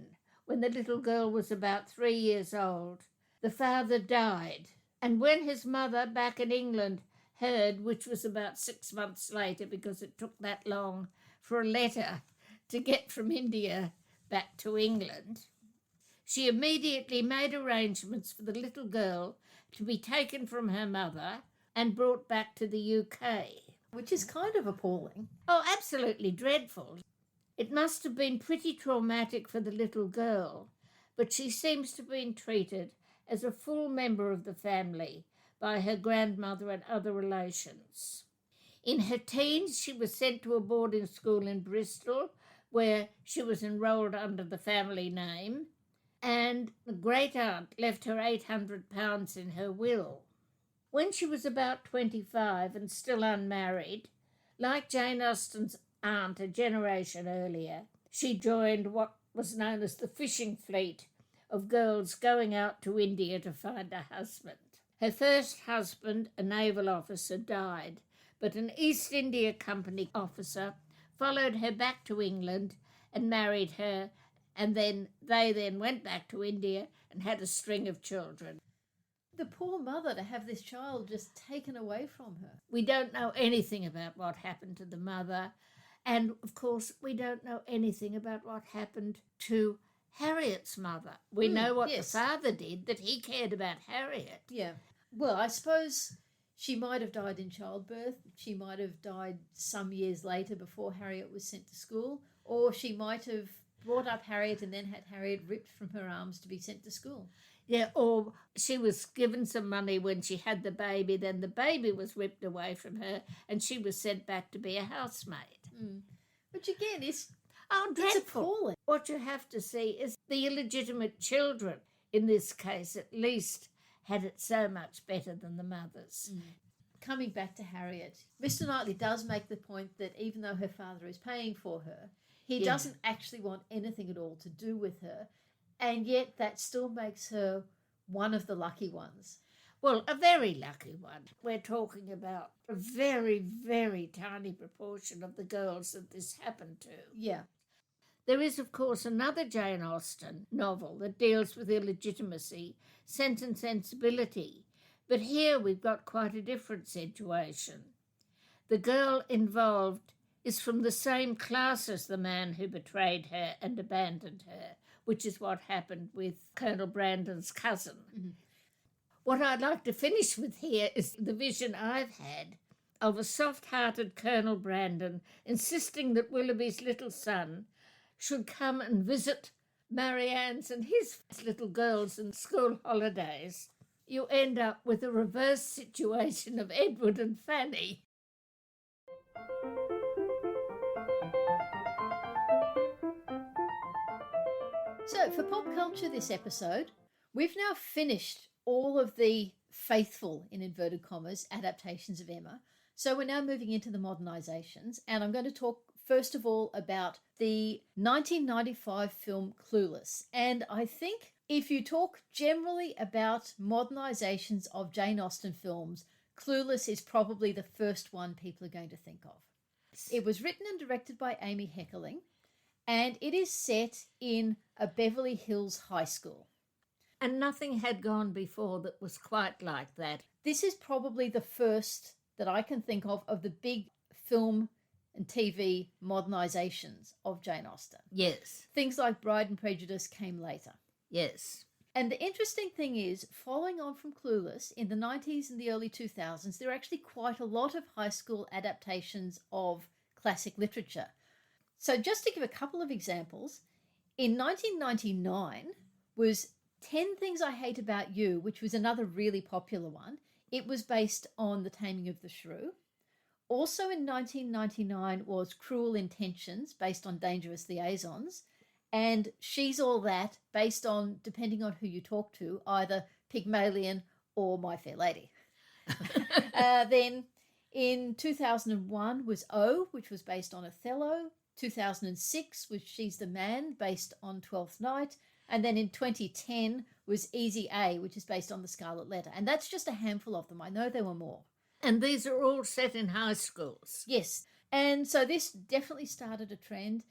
when the little girl was about 3 years old, the father died. And when his mother back in England heard, which was about 6 months later because it took that long for a letter to get from India back to England, she immediately made arrangements for the little girl to be taken from her mother and brought back to the UK. Which is kind of appalling. Oh, absolutely dreadful. It must have been pretty traumatic for the little girl, but she seems to have been treated as a full member of the family by her grandmother and other relations. In her teens, she was sent to a boarding school in Bristol, where she was enrolled under the family name, and the great-aunt left her £800 in her will. When she was about 25 and still unmarried, like Jane Austen's aunt a generation earlier, she joined what was known as the fishing fleet of girls going out to India to find a husband. Her first husband, a naval officer, died, but an East India Company officer followed her back to England and married her, and then they went back to India and had a string of children. The poor mother to have this child just taken away from her. We don't know anything about what happened to the mother, and of course we don't know anything about what happened to Harriet's mother. We know what the father did, that he cared about Harriet. Yeah. Well, I suppose she might have died in childbirth. She might have died some years later before Harriet was sent to school, or she might have brought up Harriet and then had Harriet ripped from her arms to be sent to school. Yeah, or she was given some money when she had the baby, then the baby was ripped away from her and she was sent back to be a housemaid. Which again is dreadful. It's appalling. What you have to see is the illegitimate children, in this case at least, had it so much better than the mothers. Coming back to Harriet, Mr Knightley does make the point that even though her father is paying for her, he doesn't actually want anything at all to do with her, and yet that still makes her one of the lucky ones. Well, a very lucky one. We're talking about a very, very tiny proportion of the girls that this happened to. Yeah. There is, of course, another Jane Austen novel that deals with illegitimacy, Sense and Sensibility, but here we've got quite a different situation. The girl involved is from the same class as the man who betrayed her and abandoned her. which is what happened with Colonel Brandon's cousin. Mm-hmm. What I'd like to finish with here is the vision I've had of a soft-hearted Colonel Brandon insisting that Willoughby's little son should come and visit Marianne's and his little girls in school holidays. You end up with a reverse situation of Edward and Fanny. So for pop culture this episode, we've now finished all of the faithful, in inverted commas, adaptations of Emma. So we're now moving into the modernizations, and I'm going to talk first of all about the 1995 film Clueless. And I think if you talk generally about modernizations of Jane Austen films, Clueless is probably the first one people are going to think of. It was written and directed by Amy Heckerling, and it is set in a Beverly Hills high school. And nothing had gone before that was quite like that. This is probably the first that I can think of the big film and TV modernizations of Jane Austen. Yes. Things like Bride and Prejudice came later. Yes. And the interesting thing is, following on from Clueless, in the 90s and the early 2000s, there are actually quite a lot of high school adaptations of classic literature. So just to give a couple of examples, in 1999 was 10 Things I Hate About You, which was another really popular one. It was based on The Taming of the Shrew. Also in 1999 was Cruel Intentions, based on Dangerous Liaisons, and She's All That, based on, depending on who you talk to, either Pygmalion or My Fair Lady. Then in 2001 was O, which was based on Othello. 2006 was She's the Man, based on Twelfth Night. And then in 2010 was Easy A, which is based on The Scarlet Letter. And that's just a handful of them. I know there were more. And these are all set in high schools. Yes. And so this definitely started a trend.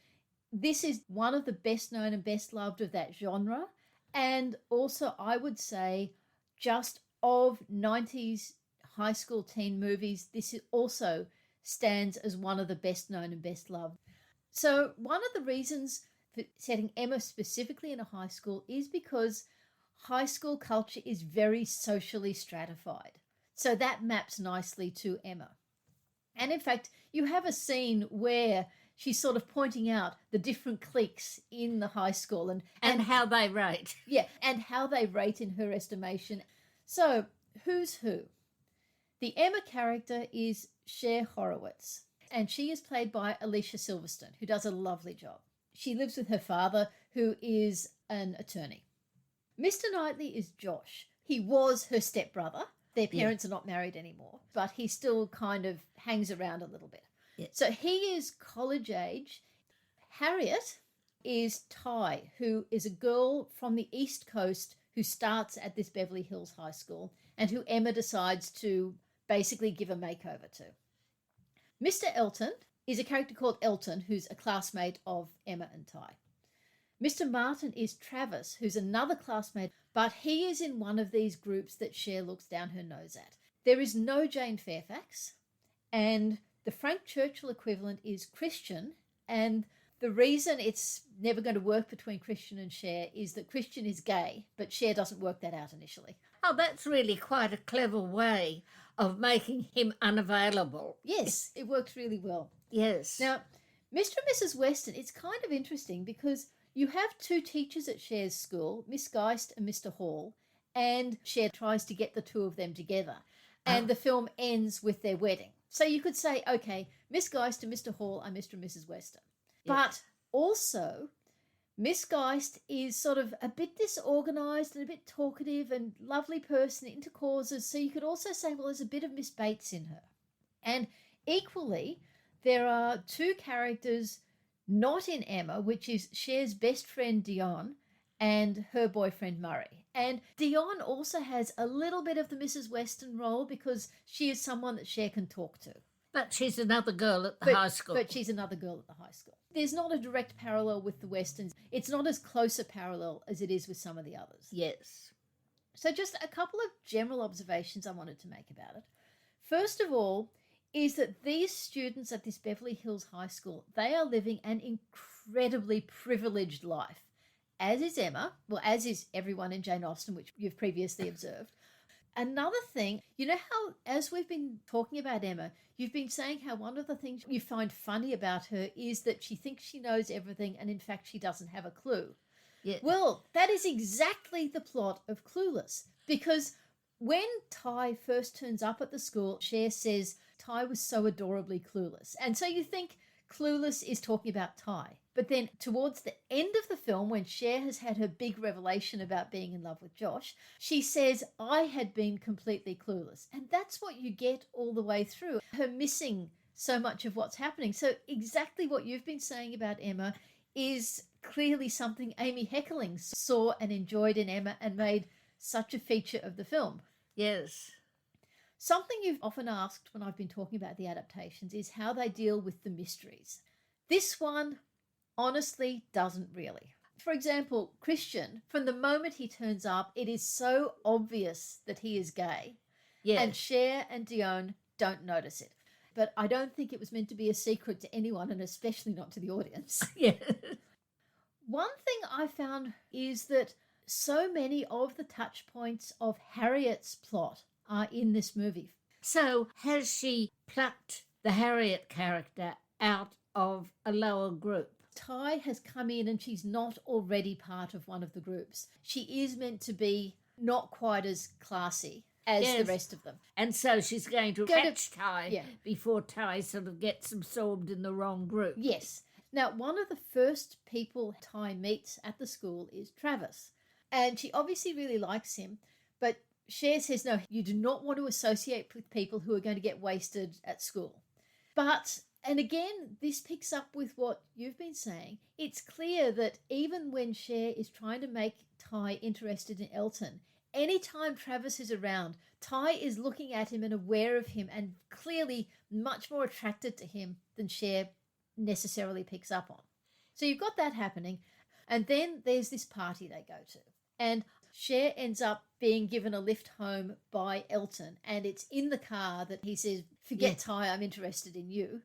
This is one of the best known and best loved of that genre. And also, I would say, just of 90s high school teen movies, this also stands as one of the best known and best loved. So one of the reasons for setting Emma specifically in a high school is because high school culture is very socially stratified. So that maps nicely to Emma. And in fact, you have a scene where she's sort of pointing out the different cliques in the high school and how they rate. Yeah, and how they rate in her estimation. So, who's who? The Emma character is Cher Horowitz, and she is played by Alicia Silverstone, who does a lovely job. She lives with her father, who is an attorney. Mr. Knightley is Josh. He was her stepbrother. Their parents are not married anymore, but he still kind of hangs around a little bit. Yeah. So he is college age. Harriet is Ty, who is a girl from the East Coast who starts at this Beverly Hills high school and who Emma decides to basically give a makeover to. Mr. Elton is a character called Elton, who's a classmate of Emma and Ty. Mr. Martin is Travis, who's another classmate, but he is in one of these groups that Cher looks down her nose at. There is no Jane Fairfax, and the Frank Churchill equivalent is Christian, and the reason it's never going to work between Christian and Cher is that Christian is gay, but Cher doesn't work that out initially. Oh, that's really quite a clever way of making him unavailable. Yes, it works really well. Yes. Now, Mr. and Mrs. Weston, it's kind of interesting because you have two teachers at Cher's school, Miss Geist and Mr. Hall, and Cher tries to get the two of them together. And the film ends with their wedding. So you could say, okay, Miss Geist and Mr. Hall are Mr. and Mrs. Weston. Yes. But also, Miss Geist is sort of a bit disorganised and a bit talkative and lovely person into causes. So you could also say, well, there's a bit of Miss Bates in her. And equally, there are two characters not in Emma, which is Cher's best friend Dion and her boyfriend Murray. And Dion also has a little bit of the Mrs. Weston role because she is someone that Cher can talk to. But she's another girl at the high school. But she's another girl at the high school. There's not a direct parallel with the Westons. It's not as close a parallel as it is with some of the others. Yes. So just a couple of general observations I wanted to make about it. First of all, is that these students at this Beverly Hills High School, they are living an incredibly privileged life. as is Emma, well, as is everyone in Jane Austen, which you've previously observed. Another thing, you know how, as we've been talking about Emma, you've been saying how one of the things you find funny about her is that she thinks she knows everything and in fact she doesn't have a clue. Yeah. Well, that is exactly the plot of Clueless, because when Ty first turns up at the school, Cher says Ty was so adorably clueless. And so you think Clueless is talking about Ty. But then towards the end of the film, when Cher has had her big revelation about being in love with Josh, she says, I had been completely clueless. And that's what you get all the way through, her missing so much of what's happening. So exactly what you've been saying about Emma is clearly something Amy Heckerling saw and enjoyed in Emma and made such a feature of the film. Yes. Something you've often asked when I've been talking about the adaptations is how they deal with the mysteries. This one honestly doesn't really. For example, Christian, from the moment he turns up, it is so obvious that he is gay. Yes. And Cher and Dione don't notice it. But I don't think it was meant to be a secret to anyone, and especially not to the audience. Yeah. One thing I found is that so many of the touch points of Harriet's plot are in this movie. So has she plucked the Harriet character out of a lower group? Ty has come in and she's not already part of one of the groups. She is meant to be not quite as classy as the rest of them. And so she's going to catch Ty before Ty sort of gets absorbed in the wrong group. Yes. Now, one of the first people Ty meets at the school is Travis. And she obviously really likes him, but Cher says, no, you do not want to associate with people who are going to get wasted at school. But, and again, this picks up with what you've been saying. It's clear that even when Cher is trying to make Ty interested in Elton, anytime Travis is around, Ty is looking at him and aware of him and clearly much more attracted to him than Cher necessarily picks up on. So you've got that happening. And then there's this party they go to. And Cher ends up being given a lift home by Elton. And it's in the car that he says, forget Ty, I'm interested in you.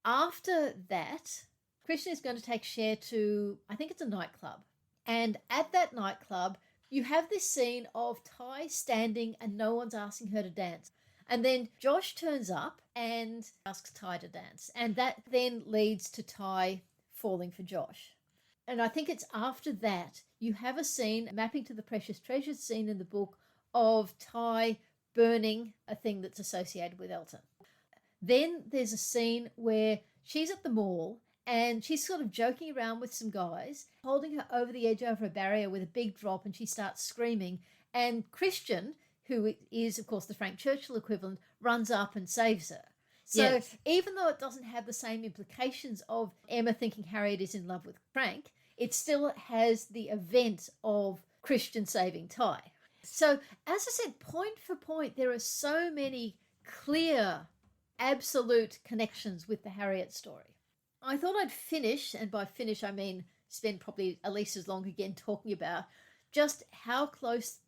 After that, Christian is going to take Cher to, I think it's a nightclub. And at that nightclub, you have this scene of Ty standing and no one's asking her to dance. And then Josh turns up and asks Ty to dance. And that then leads to Ty falling for Josh. And I think it's after that you have a scene mapping to the Precious Treasures scene in the book of Ty burning a thing that's associated with Elton. Then there's a scene where she's at the mall and she's sort of joking around with some guys, holding her over the edge over a barrier with a big drop, and she starts screaming. And Christian, who is, of course, the Frank Churchill equivalent, runs up and saves her. So even though it doesn't have the same implications of Emma thinking Harriet is in love with Frank, it still has the event of Christian saving Ty. So, as I said, point for point, there are so many clear, absolute connections with the Harriet story. I thought I'd finish, and by finish I mean spend probably at least as long again talking about just how close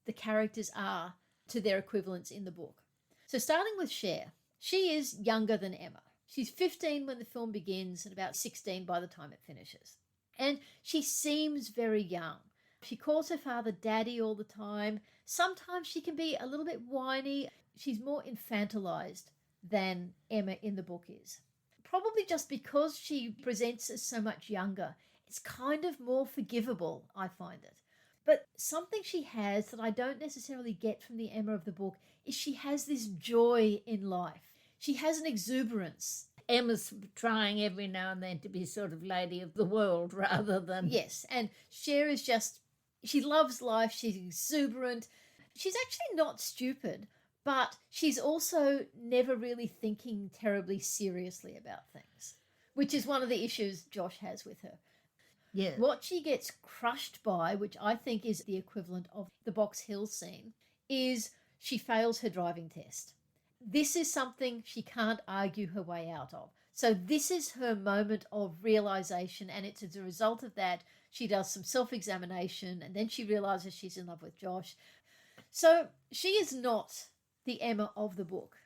the characters are to their equivalents in the book. So starting with Cher, she is younger than Emma. She's 15 when the film begins and about 16 by the time it finishes. And she seems very young. She calls her father daddy all the time. Sometimes she can be a little bit whiny. She's more infantilized than Emma in the book is. Probably just because she presents as so much younger, it's kind of more forgivable, I find it. But something she has that I don't necessarily get from the Emma of the book is she has this joy in life. She has an exuberance. Emma's trying every now and then to be sort of lady of the world rather than... Yes, and Cher is just, she loves life, she's exuberant. She's actually not stupid, but she's also never really thinking terribly seriously about things, which is one of the issues Josh has with her. Yeah. What she gets crushed by, which I think is the equivalent of the Box Hill scene, is she fails her driving test. This is something she can't argue her way out of. So this is her moment of realization, and it's as a result of that she does some self-examination, and then she realizes she's in love with Josh. So she is not the Emma of the book.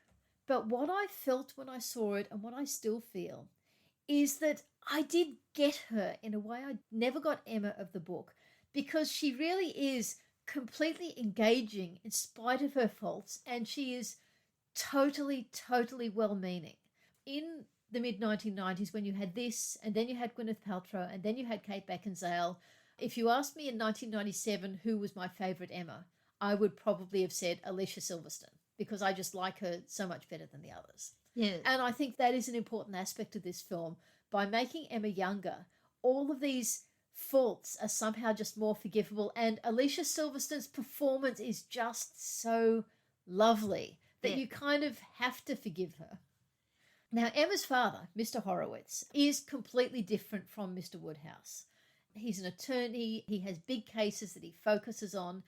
But what I felt when I saw it, and what I still feel, is that I did get her in a way I never got Emma of the book, because she really is completely engaging in spite of her faults, and she is totally, totally well-meaning. In the mid-1990s, when you had this, and then you had Gwyneth Paltrow, and then you had Kate Beckinsale, if you asked me in 1997 who was my favourite Emma, I would probably have said Alicia Silverstone, because I just like her so much better than the others. Yes. And I think that is an important aspect of this film. By making Emma younger, all of these faults are somehow just more forgivable, and Alicia Silverstone's performance is just so lovely that Yeah. you kind of have to forgive her. Now, Emma's father, Mr Horowitz, is completely different from Mr Woodhouse. He's an attorney, he has big cases that he focuses on,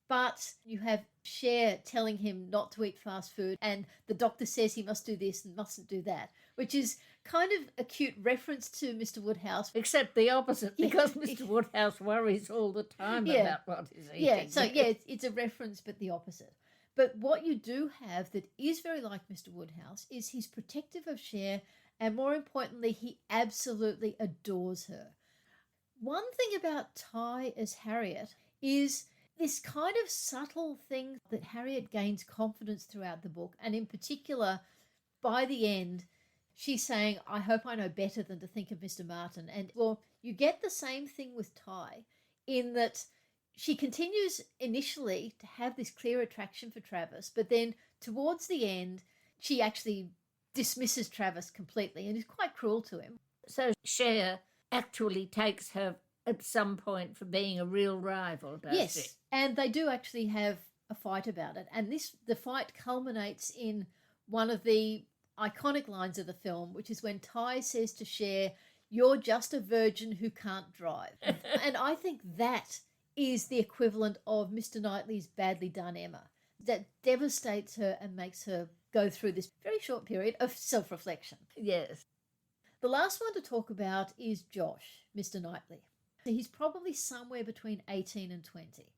but you have Cher telling him not to eat fast food, and the doctor says he must do this and mustn't do that, which is kind of a cute reference to Mr Woodhouse. Except the opposite, because Mr Woodhouse worries all the time about what he's eating. Yeah, so it's a reference, but the opposite. But what you do have that is very like Mr Woodhouse is he's protective of Cher, and more importantly, he absolutely adores her. One thing about Ty as Harriet is this kind of subtle thing that Harriet gains confidence throughout the book, and in particular, by the end, she's saying, I hope I know better than to think of Mr Martin. And, well, you get the same thing with Ty in that she continues initially to have this clear attraction for Travis, but then towards the end, she actually dismisses Travis completely and is quite cruel to him. So Cher actually takes her at some point for being a real rival, does she? And they do actually have a fight about it. And the fight culminates in one of the iconic lines of the film, which is when Ty says to Cher, "You're just a virgin who can't drive." And I think that is the equivalent of Mr Knightley's badly done Emma. That devastates her and makes her go through this very short period of self-reflection. Yes. The last one to talk about is Josh, Mr Knightley. He's probably somewhere between 18 and 20,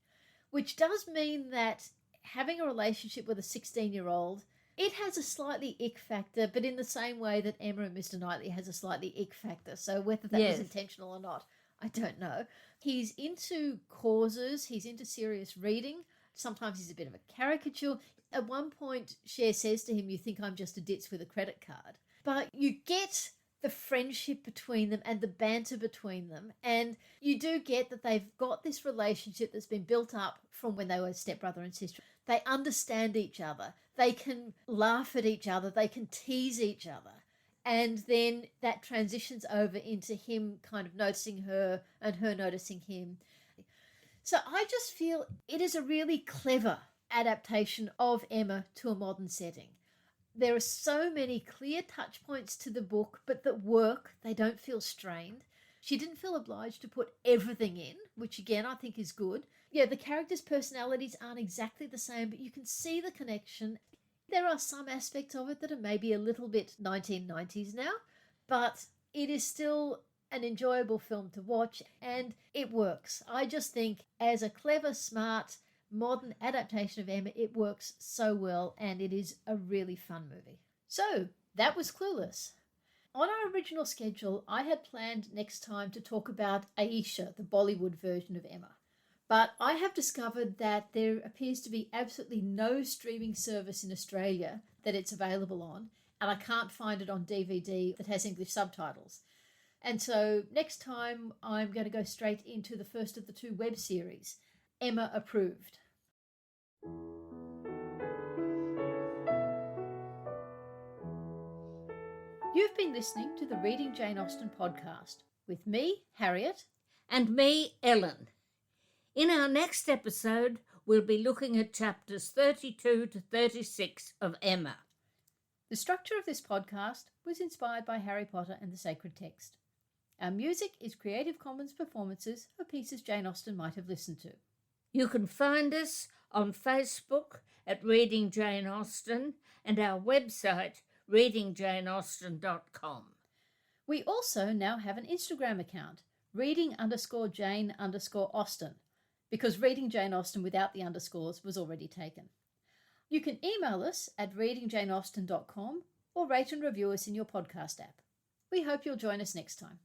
which does mean that having a relationship with a 16-year-old, it has a slightly ick factor, but in the same way that Emma and Mr Knightley has a slightly ick factor. So whether that was intentional or not, I don't know. He's into causes, he's into serious reading. Sometimes he's a bit of a caricature. At one point, Cher says to him, "You think I'm just a ditz with a credit card." But you get the friendship between them and the banter between them, and you do get that they've got this relationship that's been built up from when they were stepbrother and sister. They understand each other, they can laugh at each other, they can tease each other, and then that transitions over into him kind of noticing her and her noticing him. So I just feel it is a really clever adaptation of Emma to a modern setting. There are so many clear touch points to the book, but that work. They don't feel strained. She didn't feel obliged to put everything in, which again I think is good. Yeah, the characters' personalities aren't exactly the same, but you can see the connection. There are some aspects of it that are maybe a little bit 1990s now, but it is still an enjoyable film to watch, and it works. I just think as a clever, smart, modern adaptation of Emma, it works so well, and it is a really fun movie. So that was Clueless. On our original schedule, I had planned next time to talk about Aisha, the Bollywood version of Emma. But I have discovered that there appears to be absolutely no streaming service in Australia that it's available on, and I can't find it on DVD that has English subtitles. And so next time I'm going to go straight into the first of the two web series, Emma Approved. You've been listening to the Reading Jane Austen podcast with me, Harriet. And me, Ellen. In our next episode, we'll be looking at chapters 32 to 36 of Emma. The structure of this podcast was inspired by Harry Potter and the Sacred Text. Our music is Creative Commons performances of pieces Jane Austen might have listened to. You can find us on Facebook at Reading Jane Austen and our website readingjaneausten.com. We also now have an Instagram account, reading_Jane_Austen, because Reading Jane Austen without the underscores was already taken. You can email us at readingjaneausten.com or rate and review us in your podcast app. We hope you'll join us next time.